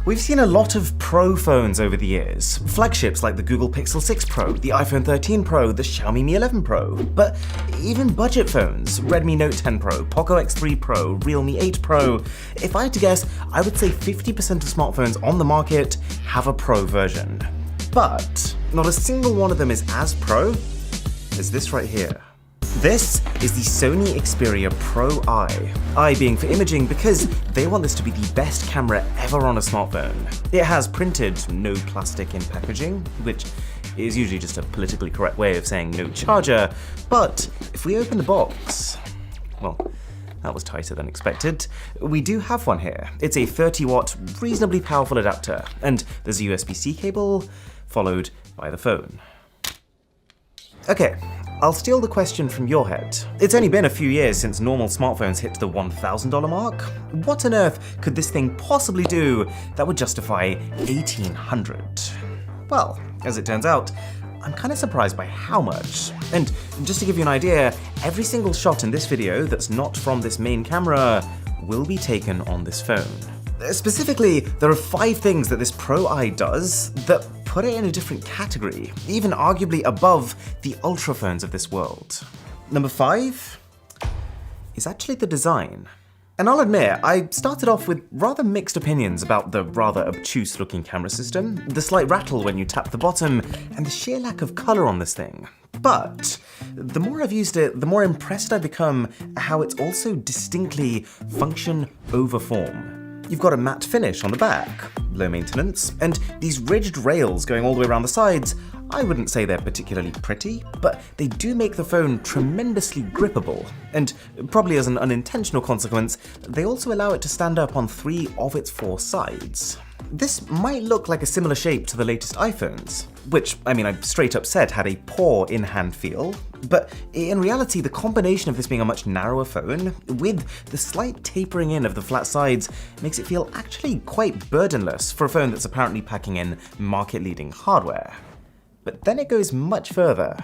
We've seen a lot of Pro phones over the years. Flagships like the Google Pixel 6 Pro, the iPhone 13 Pro, the Xiaomi Mi 11 Pro. But even budget phones, Redmi Note 10 Pro, Poco X3 Pro, Realme 8 Pro, if I had to guess, I would say 50% of smartphones on the market have a Pro version. But not a single one of them is as pro as this right here. This is the Sony Xperia Pro Eye. Eye being for imaging because they want this to be the best camera ever on a smartphone. It has printed no plastic in packaging, which is usually just a politically correct way of saying no charger, but if we open the box, well, that was tighter than expected. We do have one here. It's a 30-watt, reasonably powerful adapter, and there's a USB-C cable, followed by the phone. Okay, I'll steal the question from your head. It's only been a few years since normal smartphones hit the $1,000 mark. What on earth could this thing possibly do that would justify $1,800? Well, as it turns out, I'm kind of surprised by how much. And just to give you an idea, every single shot in this video that's not from this main camera will be taken on this phone. Specifically, there are 5 things that this Pro Eye does that put it in a different category, even arguably above the ultra phones of this world. Number 5 is actually the design. And I'll admit, I started off with rather mixed opinions about the rather obtuse looking camera system, the slight rattle when you tap the bottom, and the sheer lack of colour on this thing. But the more I've used it, the more impressed I've become at how it's also distinctly function over form. You've got a matte finish on the back, low maintenance, and these ridged rails going all the way around the sides. I wouldn't say they're particularly pretty, but they do make the phone tremendously grippable, and probably as an unintentional consequence, they also allow it to stand up on 3 of its 4 sides. This might look like a similar shape to the latest iPhones, which, I straight up said had a poor in-hand feel, but in reality the combination of this being a much narrower phone, with the slight tapering in of the flat sides, makes it feel actually quite burdenless for a phone that's apparently packing in market-leading hardware. But then it goes much further.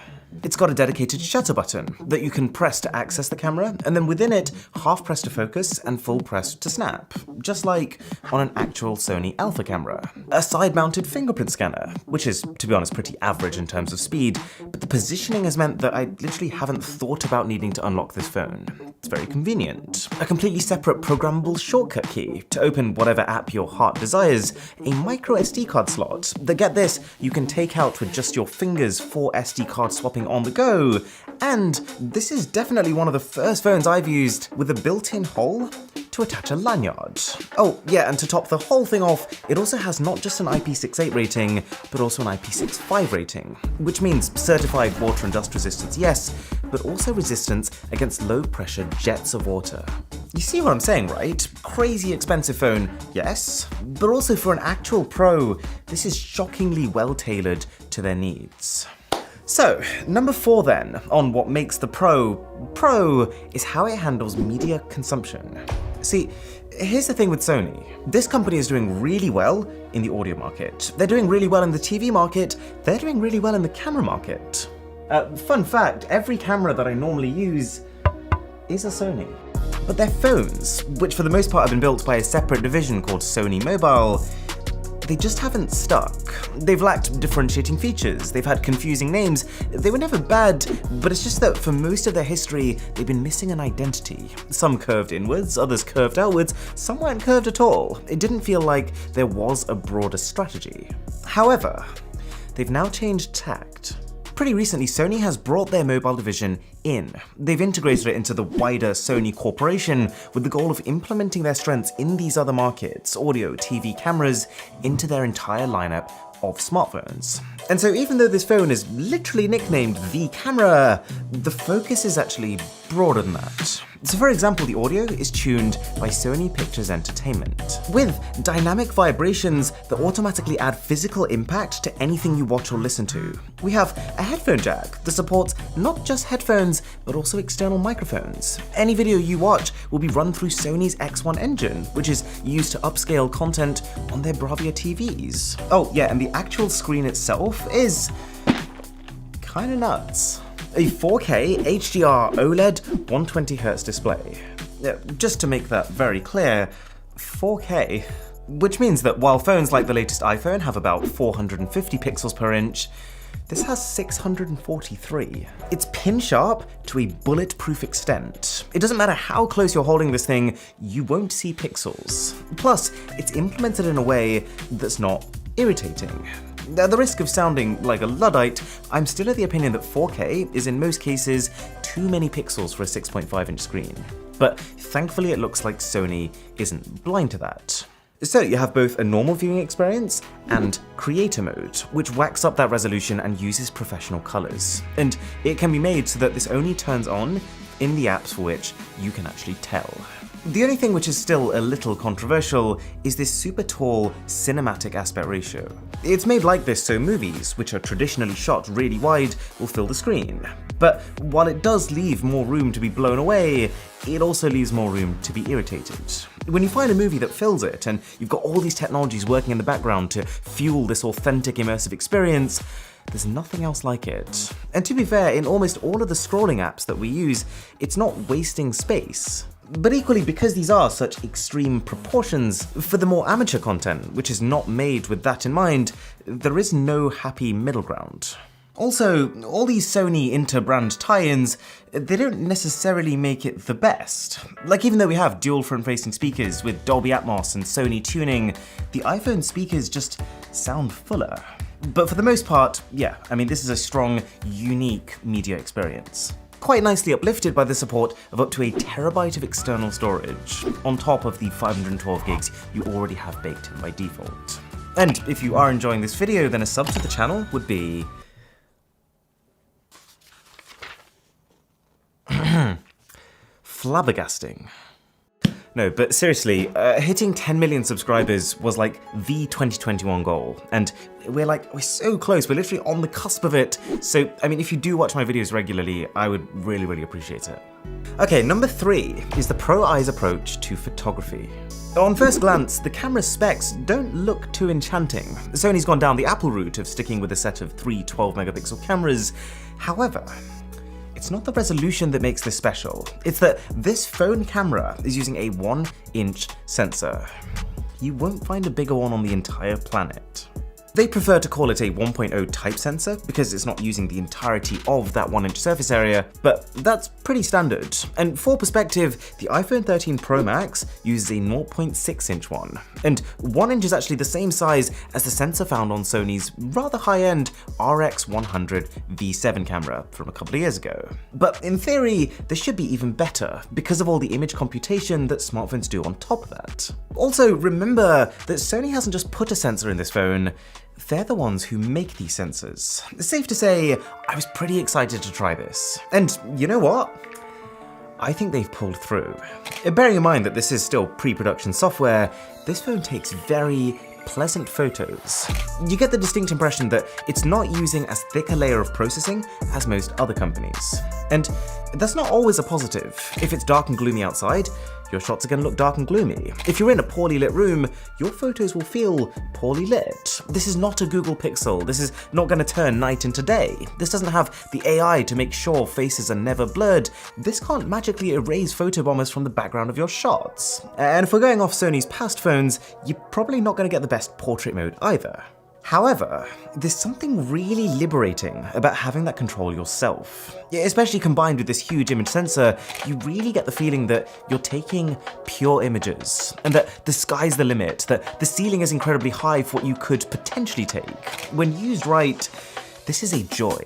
It's got a dedicated shutter button that you can press to access the camera, and then within it, half press to focus and full press to snap, just like on an actual Sony Alpha camera. A side-mounted fingerprint scanner, which is, to be honest, pretty average in terms of speed, but the positioning has meant that I literally haven't thought about needing to unlock this phone. It's very convenient. A completely separate programmable shortcut key to open whatever app your heart desires, a micro SD card slot that, get this, you can take out with just your fingers for SD card swapping on the go, and this is definitely one of the first phones I've used with a built-in hole to attach a lanyard. Oh yeah, and to top the whole thing off, it also has not just an IP68 rating, but also an IP65 rating, which means certified water and dust resistance, yes, but also resistance against low-pressure jets of water. You see what I'm saying, right? Crazy expensive phone, yes, but also for an actual pro, this is shockingly well-tailored to their needs. So, number 4 then, on what makes the Pro is how it handles media consumption. See, here's the thing with Sony. This company is doing really well in the audio market. They're doing really well in the TV market. They're doing really well in the camera market. Fun fact, every camera that I normally use is a Sony. But their phones, which for the most part have been built by a separate division called Sony Mobile, they just haven't stuck. They've lacked differentiating features, they've had confusing names, they were never bad, but it's just that for most of their history, they've been missing an identity. Some curved inwards, others curved outwards, some weren't curved at all. It didn't feel like there was a broader strategy. However, they've now changed tact. Pretty recently, Sony has brought their mobile division in. They've integrated it into the wider Sony corporation with the goal of implementing their strengths in these other markets, audio, TV, cameras, into their entire lineup of smartphones. And so even though this phone is literally nicknamed the camera, the focus is actually broader than that. So for example, the audio is tuned by Sony Pictures Entertainment, with dynamic vibrations that automatically add physical impact to anything you watch or listen to. We have a headphone jack that supports not just headphones, but also external microphones. Any video you watch will be run through Sony's X1 engine, which is used to upscale content on their Bravia TVs. Oh yeah, and the actual screen itself is kinda nuts. A 4K HDR OLED 120Hz display. Just to make that very clear, 4K. which means that while phones like the latest iPhone have about 450 pixels per inch, this has 643. It's pin sharp to a bulletproof extent. It doesn't matter how close you're holding this thing, you won't see pixels. Plus, it's implemented in a way that's not irritating. At the risk of sounding like a Luddite, I'm still of the opinion that 4K is in most cases too many pixels for a 6.5-inch screen. But thankfully it looks like Sony isn't blind to that. So you have both a normal viewing experience and creator mode, which whacks up that resolution and uses professional colors. And it can be made so that this only turns on in the apps for which you can actually tell. The only thing which is still a little controversial is this super tall cinematic aspect ratio. It's made like this so movies, which are traditionally shot really wide, will fill the screen. But while it does leave more room to be blown away, it also leaves more room to be irritated. When you find a movie that fills it, and you've got all these technologies working in the background to fuel this authentic immersive experience, there's nothing else like it. And to be fair, in almost all of the scrolling apps that we use, it's not wasting space. But equally, because these are such extreme proportions, for the more amateur content, which is not made with that in mind, there is no happy middle ground. Also, all these Sony inter-brand tie-ins, they don't necessarily make it the best. Like, even though we have dual front-facing speakers with Dolby Atmos and Sony tuning, the iPhone speakers just sound fuller. But for the most part, yeah, I mean, this is a strong, unique media experience. Quite nicely uplifted by the support of up to a terabyte of external storage, on top of the 512 gigs you already have baked in by default. And if you are enjoying this video, then a sub to the channel would be flabbergasting. No, but seriously, hitting 10 million subscribers was like the 2021 goal, and we're so close, we're literally on the cusp of it, so I mean, if you do watch my videos regularly, I would really appreciate it. Okay, number 3 is the Pro Eyes approach to photography. On first glance, the camera's specs don't look too enchanting. Sony's gone down the Apple route of sticking with a set of 3 12-megapixel cameras. However, it's not the resolution that makes this special. It's that this phone camera is using a 1-inch sensor. You won't find a bigger one on the entire planet. They prefer to call it a 1.0 type sensor because it's not using the entirety of that 1-inch surface area, but that's pretty standard. And for perspective, the iPhone 13 Pro Max uses a 0.6-inch one, and 1 inch is actually the same size as the sensor found on Sony's rather high-end RX100 V7 camera from a couple of years ago. But in theory, this should be even better because of all the image computation that smartphones do on top of that. Also, remember that Sony hasn't just put a sensor in this phone, they're the ones who make these sensors. It's safe to say, I was pretty excited to try this. And you know what? I think they've pulled through. Bearing in mind that this is still pre-production software, this phone takes very pleasant photos. You get the distinct impression that it's not using as thick a layer of processing as most other companies. And that's not always a positive. If it's dark and gloomy outside, your shots are going to look dark and gloomy. If you're in a poorly lit room, your photos will feel poorly lit. This is not a Google Pixel. This is not going to turn night into day. This doesn't have the AI to make sure faces are never blurred. This can't magically erase photobombers from the background of your shots. And if we're going off Sony's past phones, you're probably not going to get the best portrait mode either. However, there's something really liberating about having that control yourself. Especially combined with this huge image sensor, you really get the feeling that you're taking pure images, and that the sky's the limit, that the ceiling is incredibly high for what you could potentially take. When used right, this is a joy.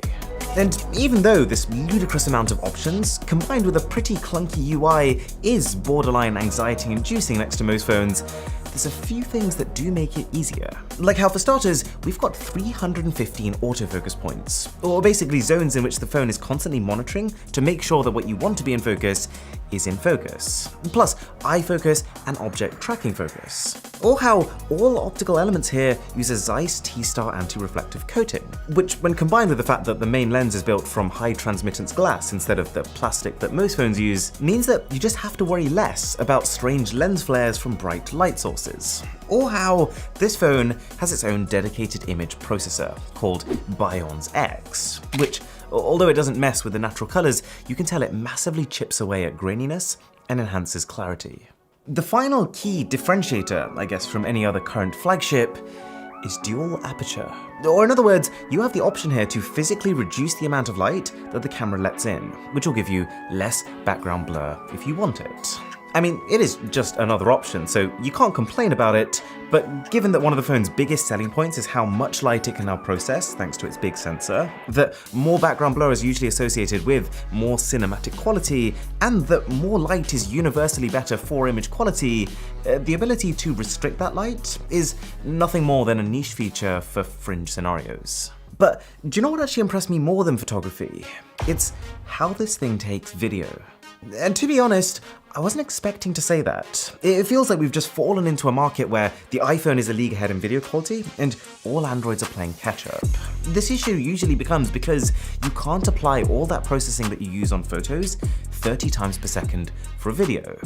And even though this ludicrous amount of options, combined with a pretty clunky UI, is borderline anxiety-inducing next to most phones, there's a few things that do make it easier. Like how, for starters, we've got 315 autofocus points, or basically zones in which the phone is constantly monitoring to make sure that what you want to be in focus is in focus. Plus, eye focus and object tracking focus. Or how all optical elements here use a Zeiss T-Star anti-reflective coating, which, when combined with the fact that the main lens is built from high transmittance glass instead of the plastic that most phones use, means that you just have to worry less about strange lens flares from bright light sources. Or how this phone has its own dedicated image processor called Bions X, which, although it doesn't mess with the natural colors, you can tell it massively chips away at graininess and enhances clarity. The final key differentiator, I guess, from any other current flagship is dual aperture. Or in other words, you have the option here to physically reduce the amount of light that the camera lets in, which will give you less background blur if you want it. I mean, it is just another option, so you can't complain about it, but given that one of the phone's biggest selling points is how much light it can now process thanks to its big sensor, that more background blur is usually associated with more cinematic quality, and that more light is universally better for image quality, the ability to restrict that light is nothing more than a niche feature for fringe scenarios. But do you know what actually impressed me more than photography? It's how this thing takes video. And to be honest, I wasn't expecting to say that. It feels like we've just fallen into a market where the iPhone is a league ahead in video quality and all Androids are playing catch up. This issue usually becomes because you can't apply all that processing that you use on photos 30 times per second for a video.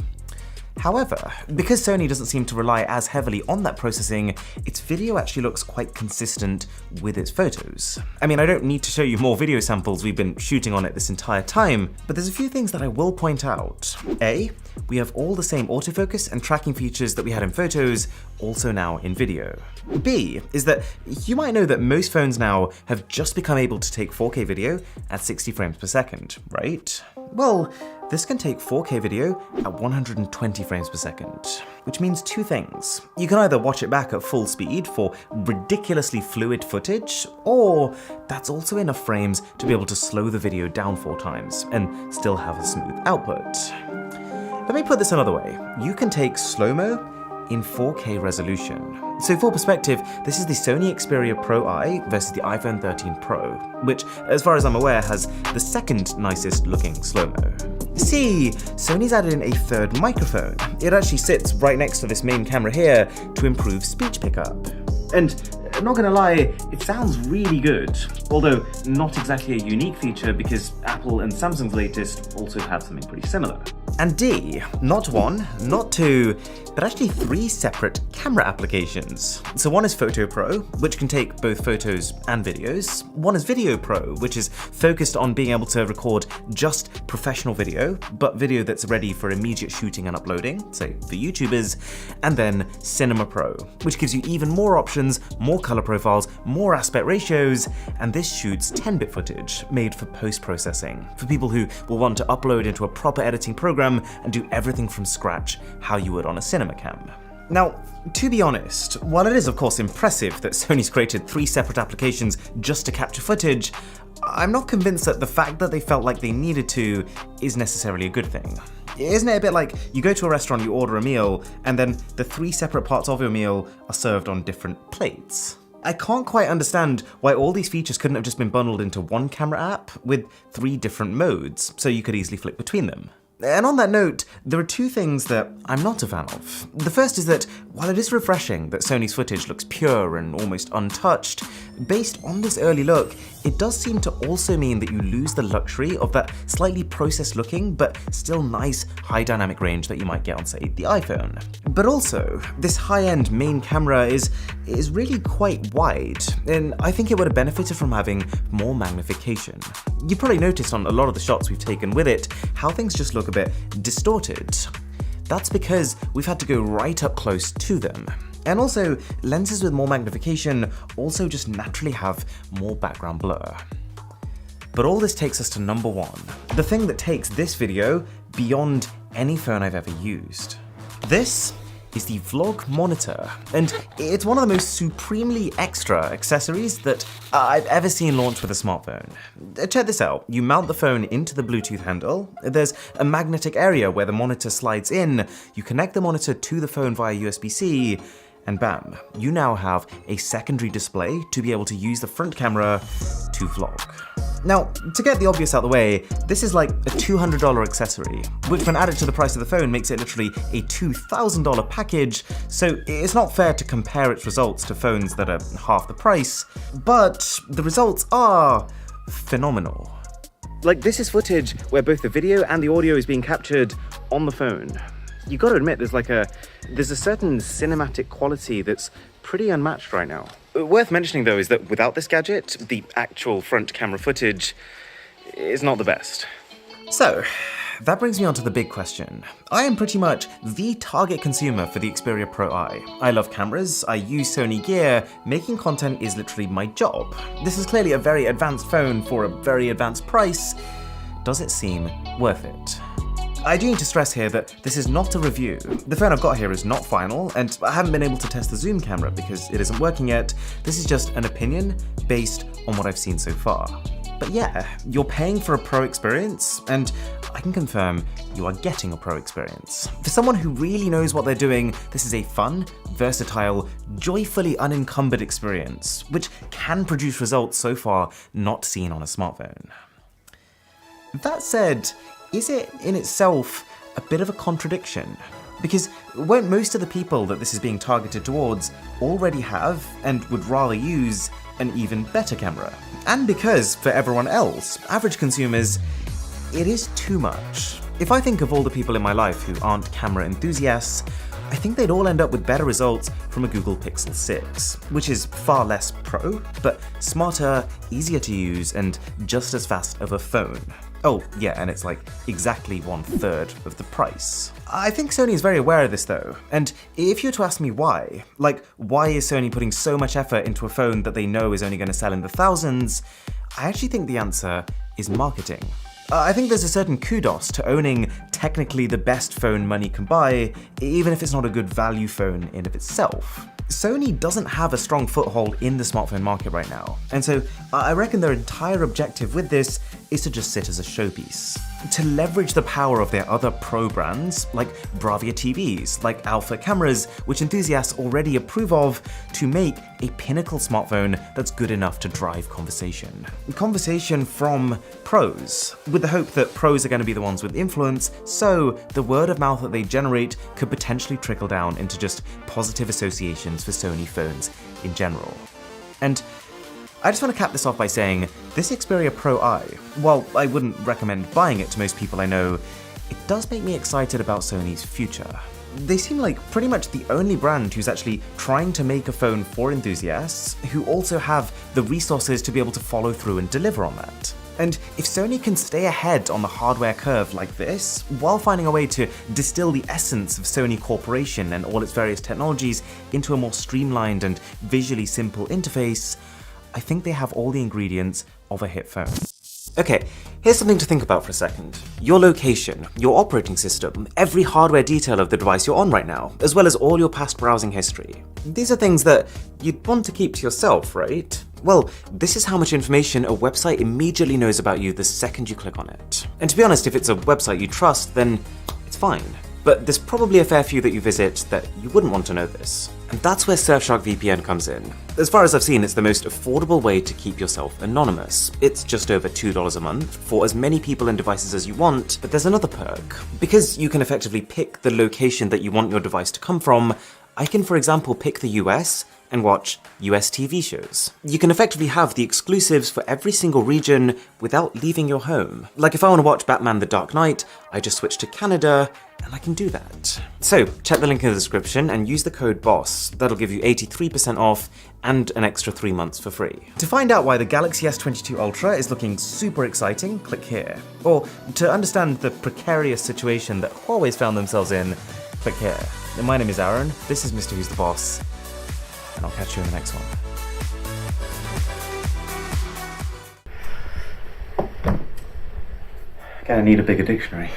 However, because Sony doesn't seem to rely as heavily on that processing, its video actually looks quite consistent with its photos. I mean, I don't need to show you more video samples, we've been shooting on it this entire time, but there's a few things that I will point out. A, we have all the same autofocus and tracking features that we had in photos, also now in video. B, is that you might know that most phones now have just become able to take 4K video at 60 frames per second, right? Well, this can take 4K video at 120 frames per second, which means two things. You can either watch it back at full speed for ridiculously fluid footage, or that's also enough frames to be able to slow the video down 4 times and still have a smooth output. Let me put this another way. You can take slow-mo in 4K resolution. So for perspective, this is the Sony Xperia Pro I versus the iPhone 13 Pro, which, as far as I'm aware, has the second nicest looking slow-mo. C, Sony's added in a third microphone. It actually sits right next to this main camera here to improve speech pickup. And I'm not gonna lie, it sounds really good, although not exactly a unique feature because Apple and Samsung's latest also have something pretty similar. And D, not 1, not 2, but actually 3 separate camera applications. So one is Photo Pro, which can take both photos and videos. One is Video Pro, which is focused on being able to record just professional video, but video that's ready for immediate shooting and uploading, so for YouTubers. And then Cinema Pro, which gives you even more options, more color profiles, more aspect ratios, and this shoots 10-bit footage made for post-processing, for people who will want to upload into a proper editing program and do everything from scratch how you would on a cinema cam. Now, to be honest, while it is of course impressive that Sony's created 3 separate applications just to capture footage, I'm not convinced that the fact that they felt like they needed to is necessarily a good thing. Isn't it a bit like you go to a restaurant, you order a meal, and then the 3 separate parts of your meal are served on different plates? I can't quite understand why all these features couldn't have just been bundled into one camera app with 3 different modes, so you could easily flip between them. And on that note, there are 2 things that I'm not a fan of. The first is that, while it is refreshing that Sony's footage looks pure and almost untouched, based on this early look, it does seem to also mean that you lose the luxury of that slightly processed looking, but still nice high dynamic range that you might get on, say, the iPhone. But also, this high-end main camera is really quite wide, and I think it would have benefited from having more magnification. You probably noticed on a lot of the shots we've taken with it, how things just look a bit distorted. That's because we've had to go right up close to them. And also, lenses with more magnification also just naturally have more background blur. But all this takes us to number 1, the thing that takes this video beyond any phone I've ever used. This is the Vlog Monitor, and it's one of the most supremely extra accessories that I've ever seen launched with a smartphone. Check this out. You mount the phone into the Bluetooth handle, there's a magnetic area where the monitor slides in, you connect the monitor to the phone via USB-C, and bam, you now have a secondary display to be able to use the front camera to vlog. Now, to get the obvious out of the way, this is like a $200 accessory, which when added to the price of the phone makes it literally a $2,000 package, so it's not fair to compare its results to phones that are half the price, but the results are phenomenal. Like, this is footage where both the video and the audio is being captured on the phone. You gotta admit, there's a certain cinematic quality that's pretty unmatched right now. Worth mentioning though is that without this gadget, the actual front camera footage is not the best. So, that brings me on to the big question. I am pretty much the target consumer for the Xperia Pro I. I love cameras, I use Sony gear, making content is literally my job. This is clearly a very advanced phone for a very advanced price. Does it seem worth it? I do need to stress here that this is not a review. The phone I've got here is not final, and I haven't been able to test the zoom camera because it isn't working yet. This is just an opinion based on what I've seen so far. But yeah, you're paying for a pro experience, and I can confirm you are getting a pro experience. For someone who really knows what they're doing, this is a fun, versatile, joyfully unencumbered experience, which can produce results so far not seen on a smartphone. That said, is it in itself a bit of a contradiction? Because won't most of the people that this is being targeted towards already have and would rather use an even better camera? And because, for everyone else, average consumers, it is too much. If I think of all the people in my life who aren't camera enthusiasts, I think they'd all end up with better results from a Google Pixel 6, which is far less pro, but smarter, easier to use, and just as fast of a phone. Oh, yeah, and it's like exactly 1/3 of the price. I think Sony is very aware of this though, and if you were to ask me why, like why is Sony putting so much effort into a phone that they know is only going to sell in the thousands, I actually think the answer is marketing. I think there's a certain kudos to owning technically the best phone money can buy, even if it's not a good value phone in of itself. Sony doesn't have a strong foothold in the smartphone market right now, and so I reckon their entire objective with this is to just sit as a showpiece. To leverage the power of their other pro brands, like Bravia TVs, like Alpha cameras, which enthusiasts already approve of, to make a pinnacle smartphone that's good enough to drive conversation. Conversation from pros, with the hope that pros are going to be the ones with influence, so the word of mouth that they generate could potentially trickle down into just positive associations for Sony phones in general. And I just want to cap this off by saying, this Xperia Pro I, while I wouldn't recommend buying it to most people I know, it does make me excited about Sony's future. They seem like pretty much the only brand who's actually trying to make a phone for enthusiasts, who also have the resources to be able to follow through and deliver on that. And if Sony can stay ahead on the hardware curve like this, while finding a way to distill the essence of Sony Corporation and all its various technologies into a more streamlined and visually simple interface, I think they have all the ingredients of a hit phone. Okay, here's something to think about for a second. Your location, your operating system, every hardware detail of the device you're on right now, as well as all your past browsing history. These are things that you'd want to keep to yourself, right? Well, this is how much information a website immediately knows about you the second you click on it. And to be honest, if it's a website you trust, then it's fine. But there's probably a fair few that you visit that you wouldn't want to know this. And that's where Surfshark VPN comes in. As far as I've seen, it's the most affordable way to keep yourself anonymous. It's just over $2 a month for as many people and devices as you want, but there's another perk. Because you can effectively pick the location that you want your device to come from, I can, for example, pick the US and watch US TV shows. You can effectively have the exclusives for every single region without leaving your home. Like if I want to watch Batman The Dark Knight, I just switch to Canada, and I can do that. So check the link in the description and use the code BOSS. That'll give you 83% off and an extra 3 months for free. To find out why the Galaxy S22 Ultra is looking super exciting, click here. Or to understand the precarious situation that Huawei's found themselves in, click here. And my name is Aaron, this is Mr. Who's the Boss, and I'll catch you in the next one. Gonna need a bigger dictionary.